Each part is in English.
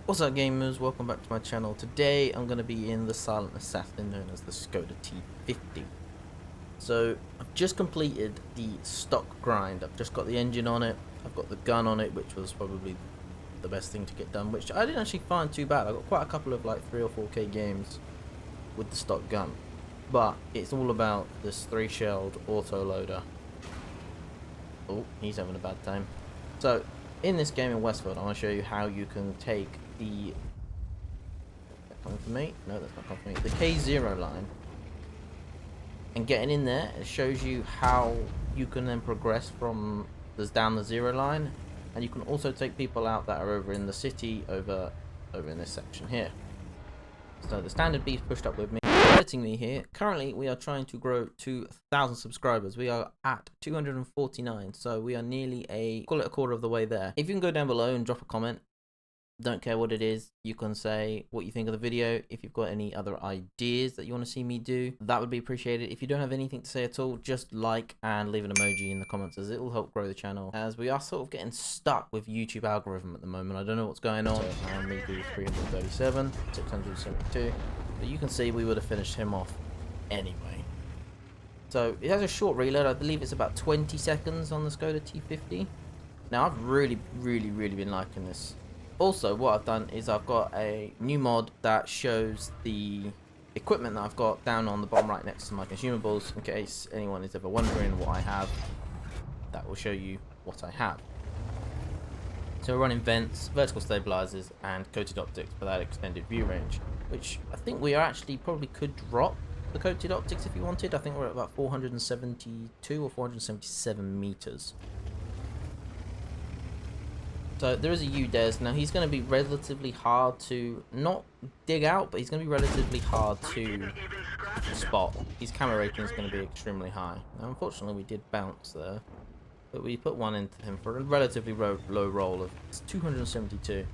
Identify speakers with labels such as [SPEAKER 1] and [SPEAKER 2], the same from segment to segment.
[SPEAKER 1] What's up gamers, welcome back to my channel. Today I'm going to be in the Silent Assassin known as the Skoda T50. So I've just completed the stock grind. I've just got the engine on it, I've got the gun on it, which was probably the best thing to get done, which I didn't actually find too bad. I got quite a couple of like 3 or 4k games with the stock gun, but it's all about this 3-shelled autoloader. Oh, he's having a bad time. So in this game in Westfield, I want to show you how you can take the coming for me? No, that's not coming for me. The K0 line, and getting in there, it shows you how you can then progress from down the 0 line, and you can also take people out that are over in the city, over in this section here. So the standard beef pushed up with me, editing me here. Currently, we are trying to grow to 1,000 subscribers. We are at 249, so we are nearly call it a quarter of the way there. If you can go down below and drop a comment, don't care what it is, you can say what you think of the video. If you've got any other ideas that you want to see me do, that would be appreciated. If you don't have anything to say at all, just like and leave an emoji in the comments, as it will help grow the channel, as we are sort of getting stuck with YouTube algorithm at the moment. I don't know what's going on. And we do 337, 672, but you can see we would have finished him off anyway. So it has a short reload. I believe it's about 20 seconds on the Skoda T50. Now I've really been liking this. Also, what I've done is I've got a new mod that shows the equipment that I've got down on the bottom right next to my consumables, in case anyone is ever wondering what I have. That will show you what I have. So we're running vents, vertical stabilizers, and coated optics for that extended view range, which I think we actually probably could drop the coated optics if you wanted. I think we're at about 472 or 477 meters. So there is a UDES. Now he's going to be relatively hard to not dig out, but he's going to be relatively hard to spot. His camera rating is going to be extremely high. Now unfortunately we did bounce there, but we put one into him for a relatively low roll of 272.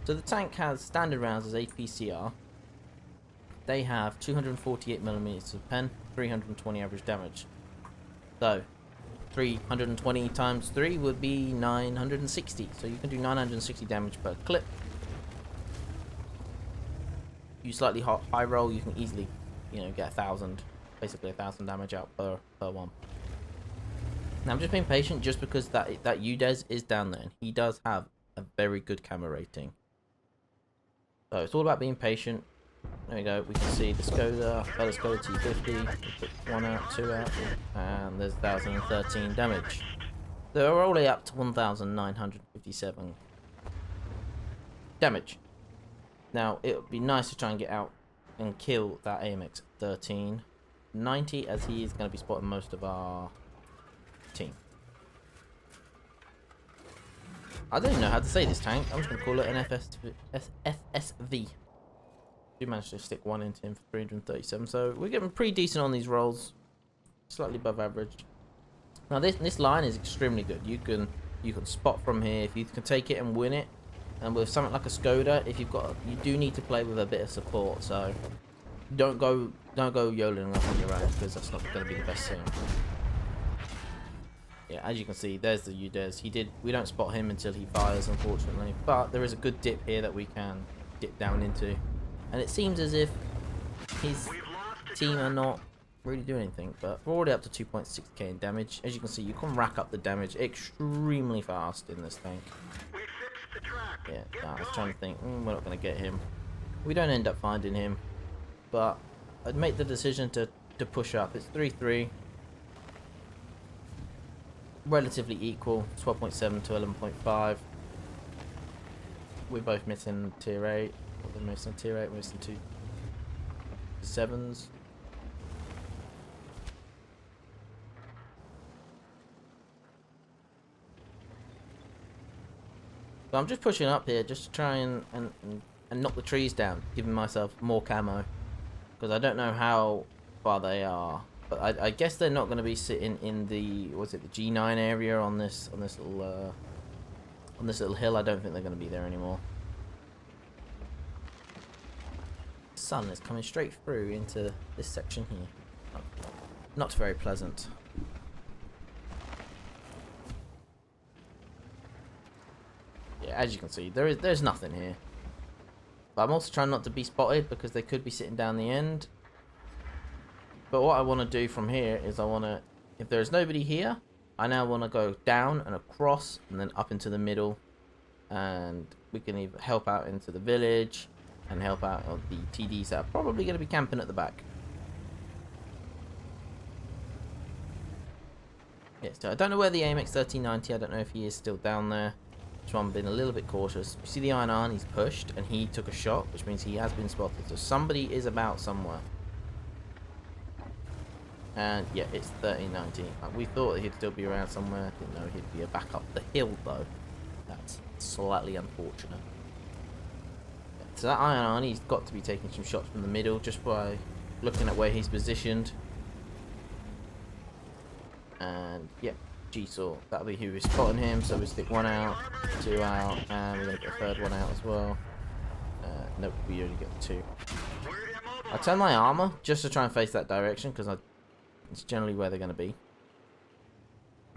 [SPEAKER 1] So the tank has standard rounds as APCR. They have 248mm of pen, 320 average damage. So 320 times 3 would be 960, so you can do 960 damage per clip. You slightly high roll, you can easily, get 1,000, basically 1,000 damage out per one. Now I'm just being patient, just because that UDES is down there, and he does have a very good camera rating. So it's all about being patient. There we go, we can see the Skoda T50, we put 1 out, 2 out, and there's 1,013 damage. So we're all the way up to 1,957 damage. Now, it would be nice to try and get out and kill that AMX 1390, as he is going to be spotting most of our team. I don't even know how to say this tank, I'm just going to call it an FSV. We managed to stick one into him for 337, so we're getting pretty decent on these rolls, slightly above average. Now this line is extremely good. You can spot from here if you can take it and win it, and with something like a Skoda, you do need to play with a bit of support. So don't go YOLOing off on your own, because that's not going to be the best thing. Yeah, as you can see, there's the UDES. We don't spot him until he fires, unfortunately, but there is a good dip here that we can dip down into. And it seems as if his team are not really doing anything, but we're already up to 2.6k in damage. As you can see, you can rack up the damage extremely fast in this tank. Yeah, I was trying to think, we're not going to get him. We don't end up finding him, but I'd make the decision to push up. It's 3-3. Relatively equal, 12.7 to 11.5. We're both missing tier 8. We're missing tier 8, we're missing 2 7s. So I'm just pushing up here just to try and knock the trees down, giving myself more camo, because I don't know how far they are, but I guess they're not going to be sitting in the the G9 area on this little hill. I don't think they're going to be there anymore. Sun is coming straight through into this section here. Not very pleasant. Yeah, as you can see, there's nothing here. But I'm also trying not to be spotted because they could be sitting down the end. But what I want to do from here is I want to, if there's nobody here, I now want to go down and across and then up into the middle. And we can either help out into the village and help out on the TDs that are probably going to be camping at the back. Yeah, so I don't know where the AMX 1390, I don't know if he is still down there. So I'm being a little bit cautious. You see the iron on, he's pushed and he took a shot, which means he has been spotted. So somebody is about somewhere. And yeah, it's 1390. We thought he'd still be around somewhere. Didn't know he'd be back up the hill though. That's slightly unfortunate. Yeah, so that iron on, he's got to be taking some shots from the middle just by looking at where he's positioned. And yeah, G-Saw, that'll be who is spotting him. So we stick 1 out, 2 out, and we're going to get a 3rd one out as well. Nope, we only get 2. I turn my armor just to try and face that direction because it's generally where they're going to be.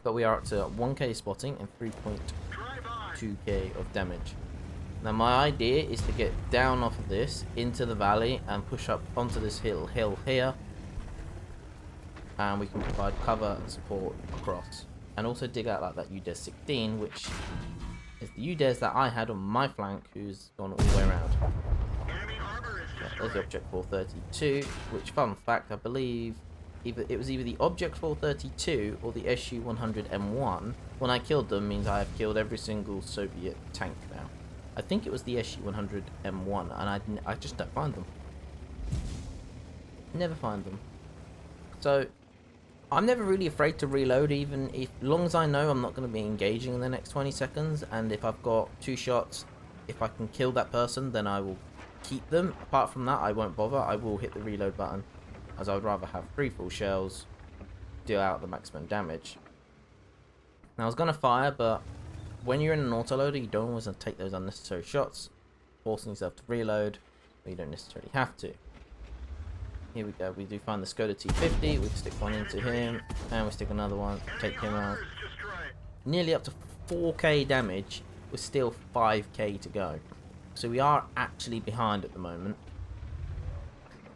[SPEAKER 1] But we are up to 1k spotting and 3.2k of damage. Now my idea is to get down off of this into the valley and push up onto this hill here. And we can provide cover and support across. And also dig out like that UDES 16, which is the UDES that I had on my flank, who's gone all the way around. Yeah, there's the Object 432, which, fun fact, I believe it was either the Object 432 or the SU-100 M1. When I killed them, means I have killed every single Soviet tank now. I think it was the SU-100 M1, and I just don't find them. Never find them. So I'm never really afraid to reload, even if, long as I know I'm not going to be engaging in the next 20 seconds, and if I've got 2 shots, if I can kill that person, then I will keep them. Apart from that, I won't bother. I will hit the reload button, as I would rather have 3 full shells, deal out the maximum damage. Now, I was going to fire, but when you're in an autoloader, you don't always take those unnecessary shots, forcing yourself to reload, but you don't necessarily have to. Here we go, we do find the Skoda T50, we stick 1 into him, and we stick another one, take him out. Nearly up to 4k damage, with still 5k to go. So we are actually behind at the moment.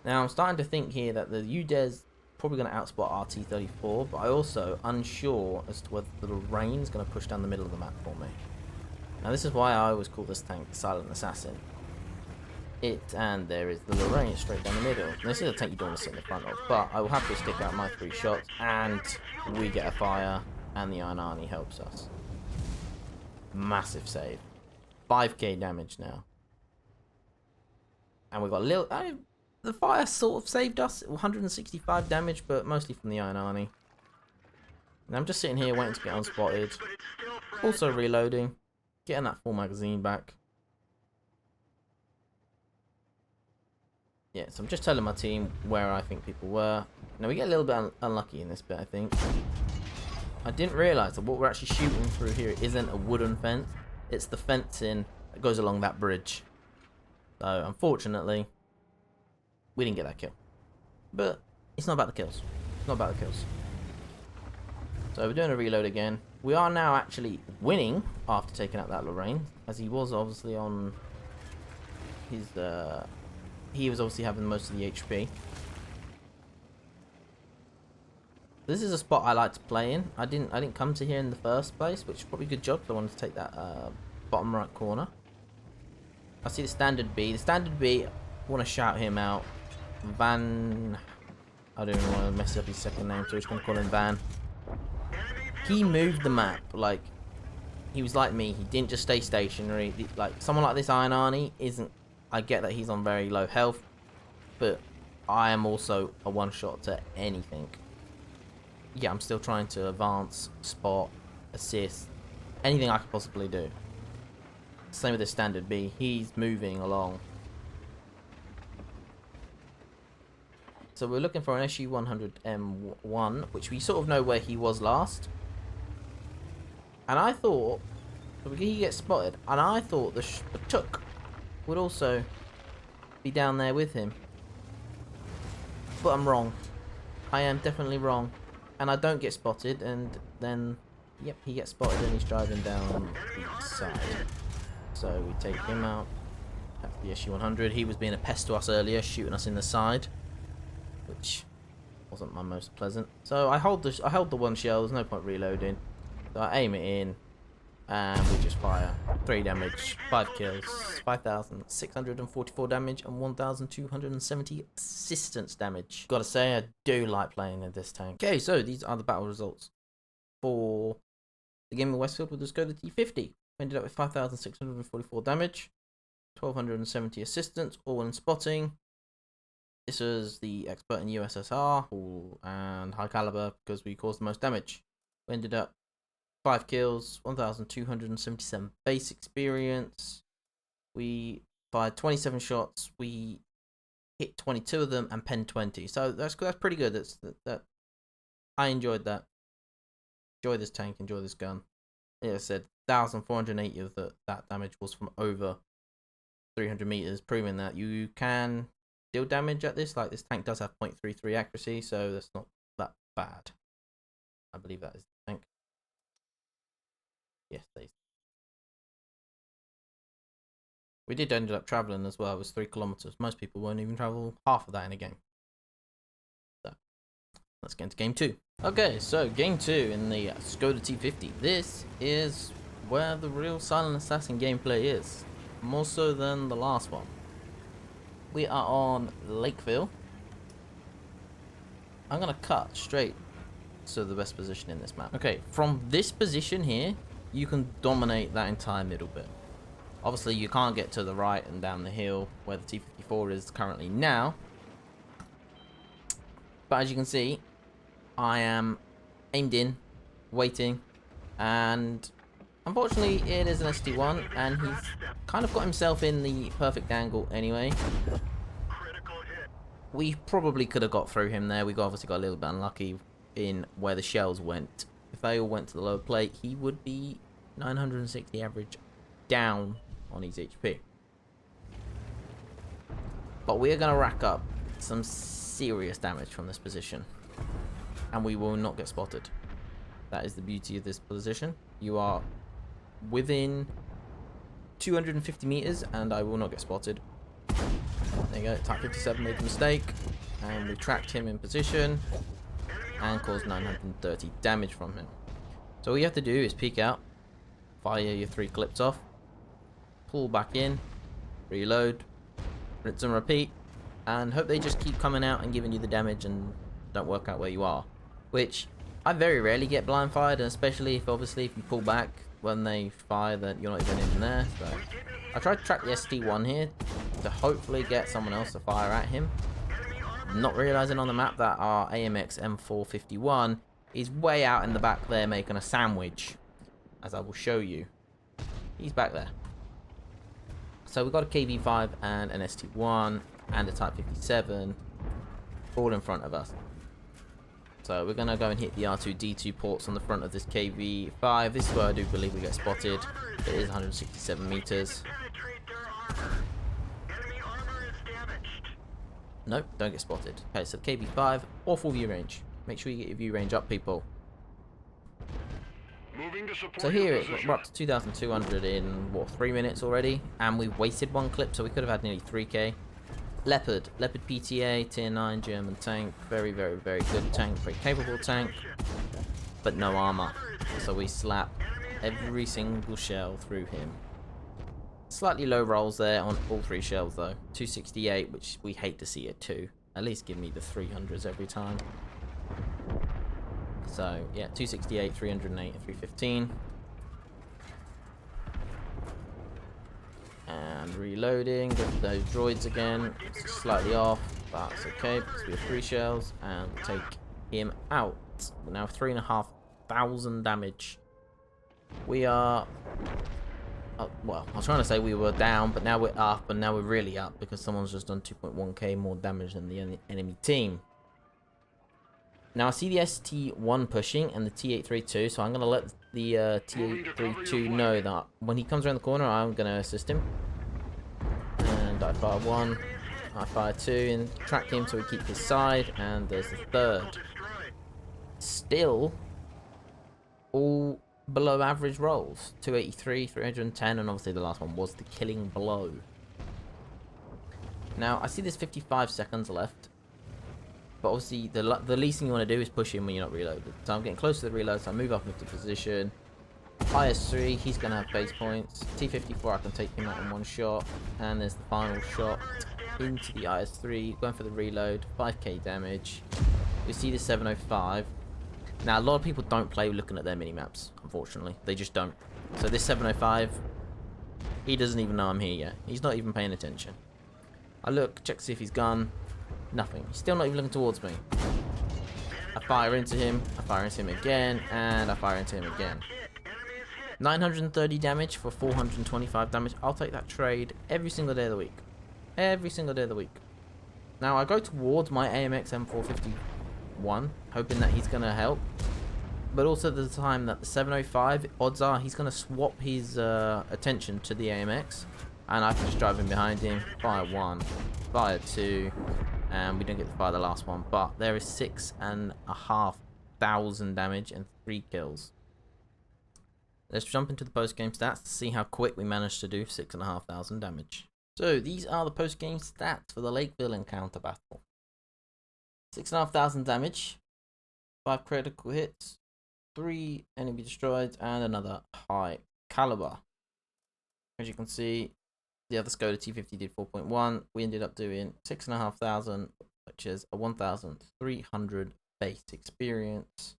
[SPEAKER 1] Now I'm starting to think here that the UDES probably going to outspot our T34, but I also unsure as to whether the Lorraine's going to push down the middle of the map for me. Now this is why I always call this tank the Silent Assassin. And there is the Lorraine straight down the middle. Now, this is a tank you don't want to sit in the front of, but I will happily stick out my 3 shots, and we get a fire, and the Iron Arnie helps us. Massive save. 5k damage now. And we've got a little... the fire sort of saved us, 165 damage, but mostly from the Iron Arnie. And I'm just sitting here waiting to get unspotted. Also reloading, getting that full magazine back. Yeah, so I'm just telling my team where I think people were. Now, we get a little bit unlucky in this bit, I think. I didn't realise that what we're actually shooting through here isn't a wooden fence. It's the fencing that goes along that bridge. So, unfortunately, we didn't get that kill. But it's not about the kills. It's not about the kills. So, we're doing a reload again. We are now actually winning after taking out that Lorraine, as he was obviously on his... he was obviously having most of the HP. This is a spot I like to play in. I didn't come to here in the first place, which is probably a good job, because I wanted to take that bottom right corner. I see the standard B. The standard B, I want to shout him out. Van... I don't even want to mess up his second name, so I'm just going to call him Van. He moved the map. Like, he was like me. He didn't just stay stationary. Like, someone like this Iron Arnie isn't... I get that he's on very low health, but I am also a one-shot to anything. Yeah, I'm still trying to advance, spot, assist, anything I could possibly do. Same with the standard B. He's moving along. So we're looking for an SU-100 M1, which we sort of know where he was last. And I thought, he gets spotted, and I thought the Tuk would also be down there with him. But I'm wrong. I am definitely wrong. And I don't get spotted, and then, yep, he gets spotted and he's driving down the side. So we take him out. That's the SU-100. He was being a pest to us earlier, shooting us in the side, which wasn't my most pleasant. So I held the one shell. There's no point reloading. So I aim it in, and we just fire. 3 damage, 5 kills, 5,644 damage, and 1,270 assistance damage. Gotta say, I do like playing in this tank. Okay, so these are the battle results for the game of Westfield with the Skoda T50. We ended up with 5,644 damage, 1,270 assistance, all in spotting. This was the expert in USSR and high caliber because we caused the most damage. We ended up 5 kills, 1,277 base experience. We fired 27 shots. We hit 22 of them and penned 20. So that's pretty good. That I enjoyed that. Enjoy this tank. Enjoy this gun. Like I said, 1,480 of that damage was from over 300 meters, proving that you can deal damage at this. Like, this tank does have 0.33 accuracy, so that's not that bad. I believe that is the tank. Yes, we did end up traveling as well. It was 3 kilometers. Most people won't even travel half of that in a game. So let's get into game 2. Okay, so game 2 in the Skoda T50. This is where the real Silent Assassin gameplay is, more so than the last one. We are on Lakeville. I'm gonna cut straight to the best position in this map. Okay, from this position here, you can dominate that entire middle bit. Obviously, you can't get to the right and down the hill where the T54 is currently now. But as you can see, I am aimed in, waiting, and unfortunately it is an ST1, and he's kind of got himself in the perfect angle anyway. We probably could have got through him there. We obviously got a little bit unlucky in where the shells went. If they all went to the lower plate, he would be 960 average down on his HP. But we are going to rack up some serious damage from this position, and we will not get spotted. That is the beauty of this position. You are within 250 meters and I will not get spotted. There you go. Type 57 made a mistake, and we tracked him in position and caused 930 damage from him. So all you have to do is peek out, fire your 3 clips off, pull back in, reload, rinse and repeat, and hope they just keep coming out and giving you the damage and don't work out where you are. Which I very rarely get blind fired, and especially if obviously if you pull back when they fire, that you're not even in there. So I tried to track the ST1 here to hopefully get someone else to fire at him, not realizing on the map that our AMX M451 is way out in the back there making a sandwich, as I will show you. He's back there. So we've got a KV5 and an ST1 and a Type 57 all in front of us. So we're going to go and hit the R2-D2 ports on the front of this KV5. This is where I do believe we get spotted. It is 167 meters. Nope, don't get spotted. Okay, so the KV5, awful view range. Make sure you get your view range up, people. So here we're up to 2,200 in, what, 3 minutes already? And we've wasted 1 clip, so we could have had nearly 3k. Leopard PTA, tier 9 German tank. Very, very, very good tank. Very capable tank. But no armor. So we slap every single shell through him. Slightly low rolls there on all 3 shells though. 268, which we hate to see at 2. At least give me the 300s every time. So yeah, 268, 308, and 315. And reloading, go for those droids again. It's slightly off, but it's okay because we have 3 shells, and take him out. We're now 3,500 damage. We are, well, I was trying to say we were down, but now we're up, and now we're really up because someone's just done 2.1k more damage than the enemy team. Now I see the ST1 pushing and the T832, so I'm going to let the T832 know that when he comes around the corner, I'm going to assist him. And I fire 1, I fire 2, and track him so we keep his side, and there's the 3rd. Still, all below average rolls. 283, 310, and obviously the last one was the killing blow. Now, I see there's 55 seconds left. But obviously, the least thing you want to do is push him when you're not reloaded. So I'm getting close to the reload, so I move up into position. IS3, he's going to have base points. T54, I can take him out in one shot. And there's the final shot into the IS3. Going for the reload, 5k damage. We see the 705. Now, a lot of people don't play looking at their mini-maps, unfortunately. They just don't. So this 705, he doesn't even know I'm here yet. He's not even paying attention. I look, check to see if he's gone. Nothing. He's still not even looking towards me. I fire into him. I fire into him again. And I fire into him again. 930 damage for 425 damage. I'll take that trade every single day of the week. Every single day of the week. Now, I go towards my AMX M451, hoping that he's going to help. But also there's a time that the 705, odds are he's going to swap his attention to the AMX. And I can just drive in behind him. Fire one. Fire two. And we don't get to fire the last one. But there is 6,500 damage and 3 kills. Let's jump into the post-game stats to see how quick we managed to do 6,500 damage. So these are the post-game stats for the Lakeville encounter battle. 6,500 damage, 5 critical hits, 3 enemy destroyed, and another high caliber. As you can see, the other Skoda T50 did 4.1. We ended up doing 6,500, which is a 1,300 base experience.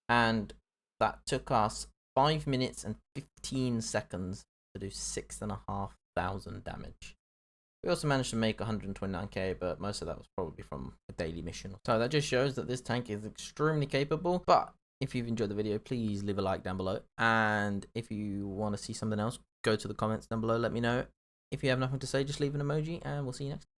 [SPEAKER 1] And that took us 5 minutes and 15 seconds to do 6,500 damage. We also managed to make 129k, but most of that was probably from a daily mission. So that just shows that this tank is extremely capable. But if you've enjoyed the video, please leave a like down below. And if you want to see something else, go to the comments down below, let me know. If you have nothing to say, just leave an emoji, and we'll see you next time.